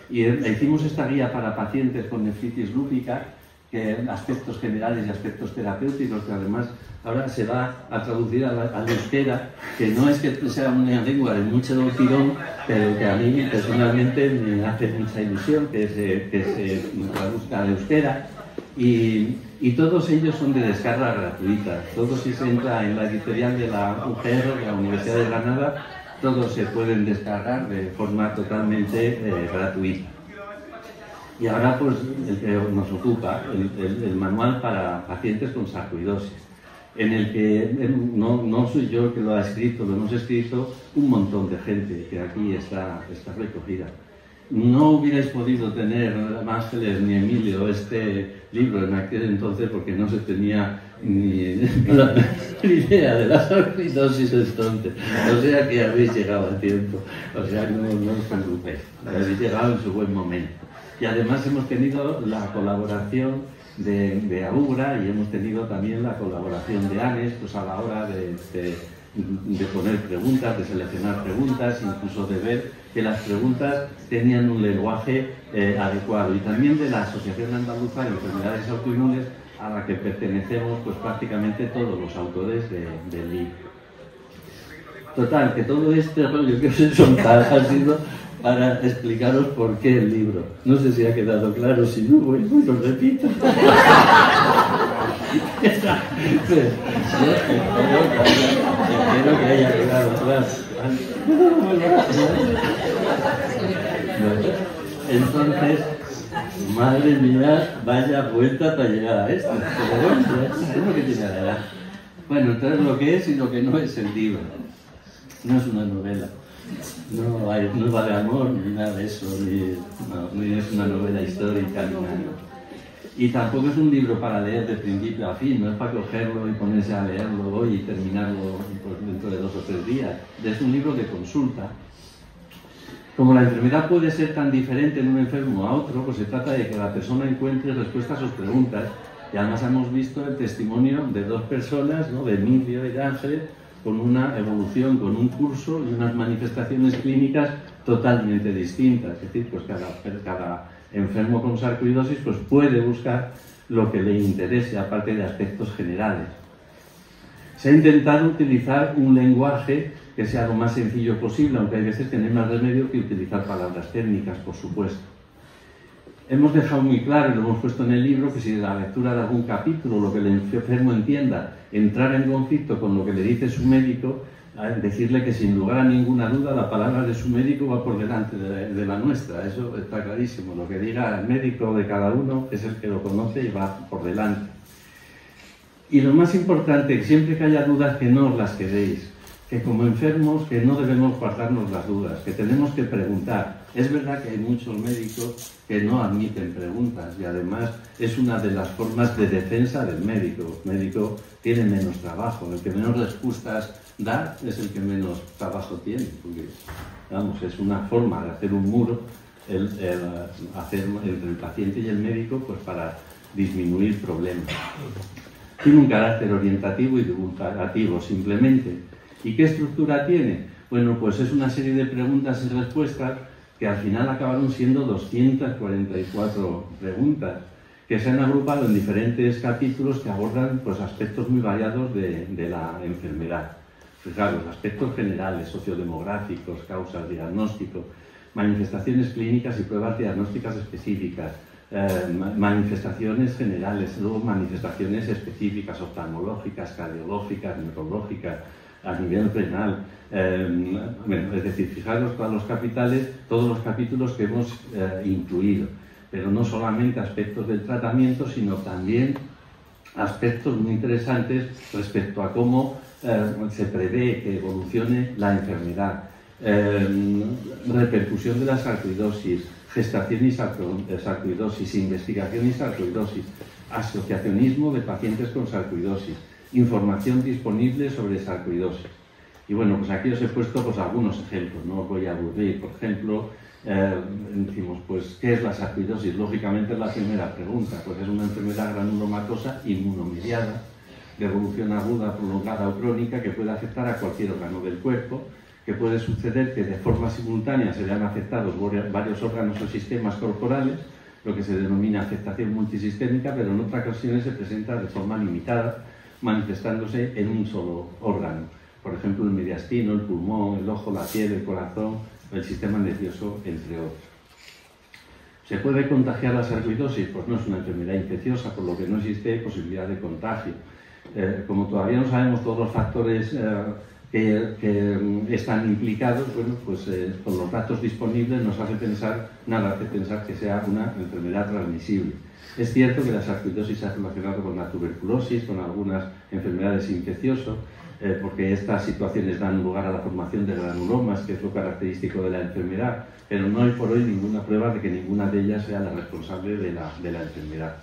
Y hicimos esta guía para pacientes con nefritis lúpica, que aspectos generales y aspectos terapéuticos, que además ahora se va a traducir al euskera, que no es que sea una lengua de mucho tirón, pero que a mí personalmente me hace mucha ilusión que se traduzca al euskera, y todos ellos son de descarga gratuita. Todos, si se entra en la editorial de la UGR, de la Universidad de Granada, todos se pueden descargar de forma totalmente gratuita. Y ahora, pues, el que nos ocupa, el manual para pacientes con sarcoidosis, en el que no soy yo el que lo ha escrito, lo hemos escrito un montón de gente que aquí está recogida. No hubierais podido tener, Ángeles ni Emilio, este libro en aquel entonces porque no se tenía ni idea de la sarcoidosis entonces. O sea que habéis llegado a tiempo, o sea, no os preocupéis, habéis llegado en su buen momento. Y además hemos tenido la colaboración de Augra, y hemos tenido también la colaboración de ANES, pues a la hora de poner preguntas, de seleccionar preguntas, incluso de ver que las preguntas tenían un lenguaje adecuado, y también de la Asociación Andaluza de Enfermedades Autoinmunes, a la que pertenecemos pues prácticamente todos los autores del libro. Total, que todo este rollo que os he soltado ha sido para explicaros por qué el libro. No sé si ha quedado claro, si no, bueno, lo repito. Espero que haya quedado claro. Entonces, madre mía, vaya vuelta para llegar a esto. Pero bueno, es lo que tiene la edad. Bueno, entonces lo que es y lo que no es el libro. No es una novela. No va de amor ni nada de eso, ni es una novela histórica ni nada. Y tampoco es un libro para leer de principio a fin, no es para cogerlo y ponerse a leerlo hoy y terminarlo pues, dentro de 2 o 3 días. Es un libro de consulta. Como la enfermedad puede ser tan diferente en un enfermo a otro, pues se trata de que la persona encuentre respuesta a sus preguntas. Y además hemos visto el testimonio de 2 personas, ¿no? De Emilio y de Ángeles, con una evolución, con un curso y unas manifestaciones clínicas totalmente distintas. Es decir, pues cada enfermo con sarcoidosis pues puede buscar lo que le interese, aparte de aspectos generales. Se ha intentado utilizar un lenguaje que sea lo más sencillo posible, aunque hay veces que no hay más remedio que utilizar palabras técnicas, por supuesto. Hemos dejado muy claro, y lo hemos puesto en el libro, que si la lectura de algún capítulo, lo que el enfermo entienda, entrar en conflicto con lo que le dice su médico, decirle que sin lugar a ninguna duda la palabra de su médico va por delante de la nuestra. Eso está clarísimo. Lo que diga el médico de cada uno es el que lo conoce y va por delante. Y lo más importante, siempre que haya dudas, que no os las quedéis. Que como enfermos, que no debemos guardarnos las dudas, que tenemos que preguntar. Es verdad que hay muchos médicos que no admiten preguntas, y además es una de las formas de defensa del médico. El médico tiene menos trabajo, el que menos respuestas da es el que menos trabajo tiene, porque vamos, es una forma de hacer un muro hacer entre el paciente y el médico pues para disminuir problemas. Tiene un carácter orientativo y divulgativo simplemente. ¿Y qué estructura tiene? Bueno, pues es una serie de preguntas y respuestas que al final acabaron siendo 244 preguntas, que se han agrupado en diferentes capítulos que abordan pues, aspectos muy variados de la enfermedad. Fijaros, aspectos generales, sociodemográficos, causas, diagnósticos, manifestaciones clínicas y pruebas diagnósticas específicas, manifestaciones generales, luego manifestaciones específicas, oftalmológicas, cardiológicas, neurológicas, a nivel renal. Bueno, es decir, fijaros todos los capítulos que hemos incluido, pero no solamente aspectos del tratamiento, sino también aspectos muy interesantes respecto a cómo se prevé que evolucione la enfermedad, repercusión de la sarcoidosis, gestación y sarcoidosis, investigación y sarcoidosis, asociacionismo de pacientes con sarcoidosis, información disponible sobre sarcoidosis. Y bueno, pues aquí os he puesto pues, algunos ejemplos, no os voy a aburrir. Por ejemplo, decimos, pues, ¿qué es la sarcoidosis? Lógicamente es la primera pregunta, pues es una enfermedad granulomatosa inmunomediada, de evolución aguda, prolongada o crónica, que puede afectar a cualquier órgano del cuerpo, que puede suceder que de forma simultánea se vean afectados varios órganos o sistemas corporales, lo que se denomina afectación multisistémica, pero en otras ocasiones se presenta de forma limitada, manifestándose en un solo órgano. Por ejemplo, el mediastino, el pulmón, el ojo, la piel, el corazón, el sistema nervioso, entre otros. ¿Se puede contagiar la sarcoidosis? Pues no es una enfermedad infecciosa, por lo que no existe posibilidad de contagio. Como todavía no sabemos todos los factores que están implicados, bueno, pues con los datos disponibles nos hace pensar que sea una enfermedad transmisible. Es cierto que la sarcoidosis se ha relacionado con la tuberculosis, con algunas enfermedades infecciosas, porque estas situaciones dan lugar a la formación de granulomas, que es lo característico de la enfermedad, pero no hay por hoy ninguna prueba de que ninguna de ellas sea la responsable de la enfermedad.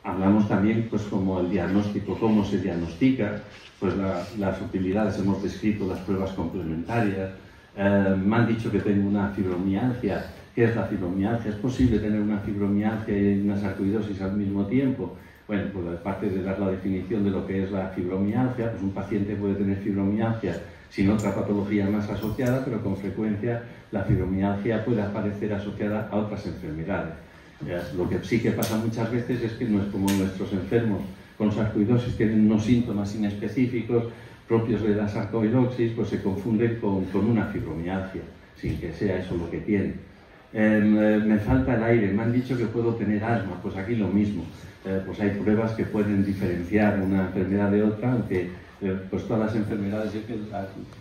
Hablamos también, pues, como el diagnóstico, cómo se diagnostica, pues las utilidades, hemos descrito las pruebas complementarias. Me han dicho que tengo una fibromialgia. ¿Qué es la fibromialgia? ¿Es posible tener una fibromialgia y una sarcoidosis al mismo tiempo? Bueno, pues aparte de dar la definición de lo que es la fibromialgia, pues un paciente puede tener fibromialgia sin otra patología más asociada, pero con frecuencia la fibromialgia puede aparecer asociada a otras enfermedades. Lo que sí que pasa muchas veces es que no es como nuestros enfermos con sarcoidosis tienen unos síntomas inespecíficos propios de la sarcoidosis, pues se confunden con una fibromialgia, sin que sea eso lo que tiene. Me falta el aire, me han dicho que puedo tener asma, pues aquí lo mismo. Pues hay pruebas que pueden diferenciar una enfermedad de otra, aunque pues todas las enfermedades,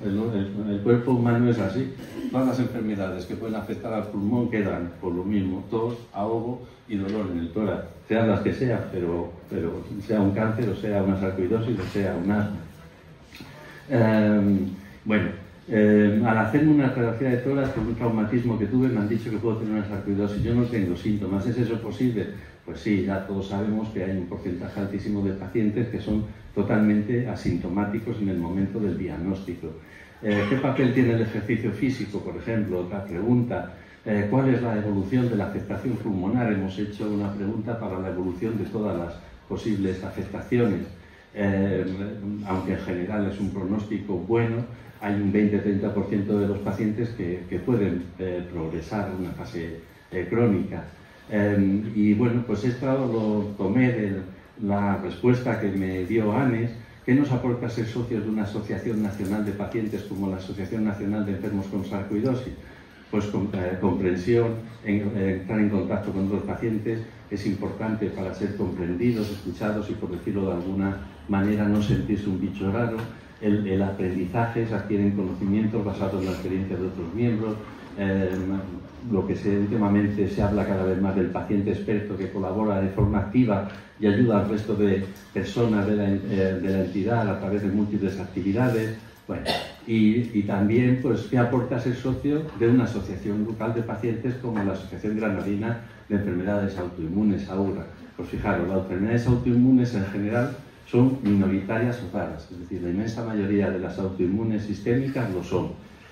el cuerpo humano es así, todas las enfermedades que pueden afectar al pulmón quedan por lo mismo, tos, ahogo y dolor en el tórax, sean las que sean, pero sea un cáncer o sea una sarcoidosis o sea un asma. Al hacerme una radiografía de tórax por un traumatismo que tuve, me han dicho que puedo tener una sarcoidosis. Yo no tengo síntomas. ¿Es eso posible? Pues sí, ya todos sabemos que hay un porcentaje altísimo de pacientes que son totalmente asintomáticos en el momento del diagnóstico. ¿Qué papel tiene el ejercicio físico, por ejemplo? Otra pregunta. ¿Cuál es la evolución de la afectación pulmonar? Hemos hecho una pregunta para la evolución de todas las posibles afectaciones. Aunque en general es un pronóstico bueno, hay un 20-30% de los pacientes que pueden progresar a una fase crónica. Y bueno, pues esto lo tomé de la respuesta que me dio ANES. ¿Qué nos aporta ser socios de una asociación nacional de pacientes como la Asociación Nacional de Enfermos con Sarcoidosis? Pues comprensión, entrar en contacto con otros pacientes es importante para ser comprendidos, escuchados y, por decirlo de alguna manera, no sentirse un bicho raro. El aprendizaje, se adquieren conocimientos basados en la experiencia de otros miembros. Lo que últimamente se habla cada vez más del paciente experto que colabora de forma activa y ayuda al resto de personas de la entidad a través de múltiples actividades. Bueno, y también, pues, ¿qué aporta ser socio de una asociación local de pacientes como la Asociación Granadina de Enfermedades Autoinmunes, AUGRA? Pues fijaros, las enfermedades autoinmunes en general son minoritarias o raras, es decir, la inmensa mayoría de las autoinmunes sistémicas lo son,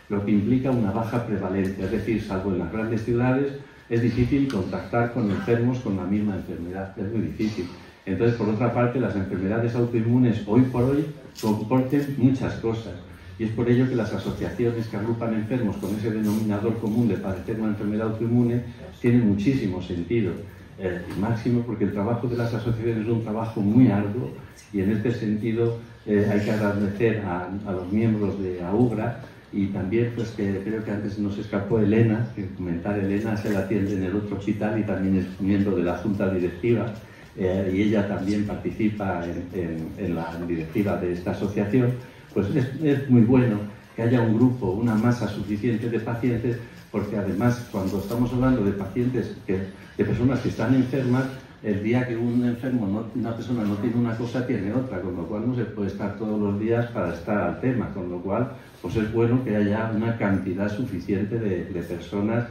lo que implica una baja prevalencia, es decir, salvo en las grandes ciudades, es difícil contactar con enfermos con la misma enfermedad, es muy difícil. Entonces, por otra parte, las enfermedades autoinmunes hoy por hoy comportan muchas cosas, y es por ello que las asociaciones que agrupan enfermos con ese denominador común de padecer una enfermedad autoinmune tienen muchísimo sentido. Y máximo porque el trabajo de las asociaciones es un trabajo muy arduo, y en este sentido hay que agradecer a los miembros de AUGRA Y también, pues que creo que antes nos escapó Elena, que comentar, Elena se la atiende en el otro hospital y también es miembro de la junta directiva, y ella también participa en la directiva de esta asociación. Pues es muy bueno que haya un grupo, una masa suficiente de pacientes, porque además cuando estamos hablando de pacientes, de personas que están enfermas, el día que un enfermo, una persona no tiene una cosa, tiene otra, con lo cual no se puede estar todos los días para estar al tema, con lo cual pues es bueno que haya una cantidad suficiente de personas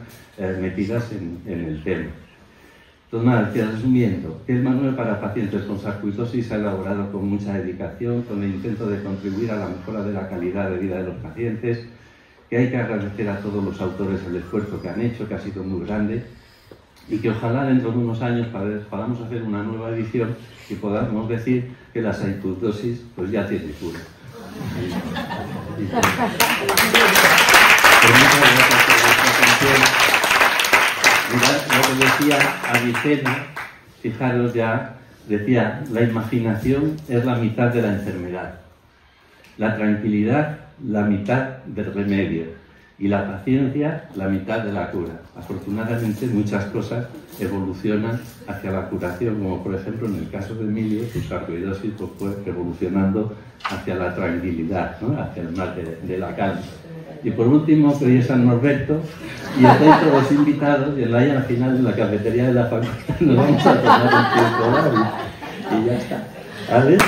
metidas en el tema. Entonces, nada, resumiendo, que el manual para pacientes con sarcoidosis se ha elaborado con mucha dedicación, con el intento de contribuir a la mejora de la calidad de vida de los pacientes, que hay que agradecer a todos los autores el esfuerzo que han hecho, que ha sido muy grande, y que ojalá dentro de unos años podamos hacer una nueva edición y podamos decir que la sarcoidosis pues ya tiene cura. Muchas gracias por vuestra atención. Mirad lo que decía Avicena, fijaros ya, decía, la imaginación es la mitad de la enfermedad, la tranquilidad la mitad del remedio y la paciencia la mitad de la cura. Afortunadamente muchas cosas evolucionan hacia la curación, como por ejemplo en el caso de Emilio, su sarcoidosis pues, fue evolucionando hacia la tranquilidad, ¿no? Hacia el mar de la calma. Y por último, soy San Norberto y el resto de los invitados, y al final en la cafetería de la facultad nos vamos a tomar un tiempo y ya está. ¿Vale?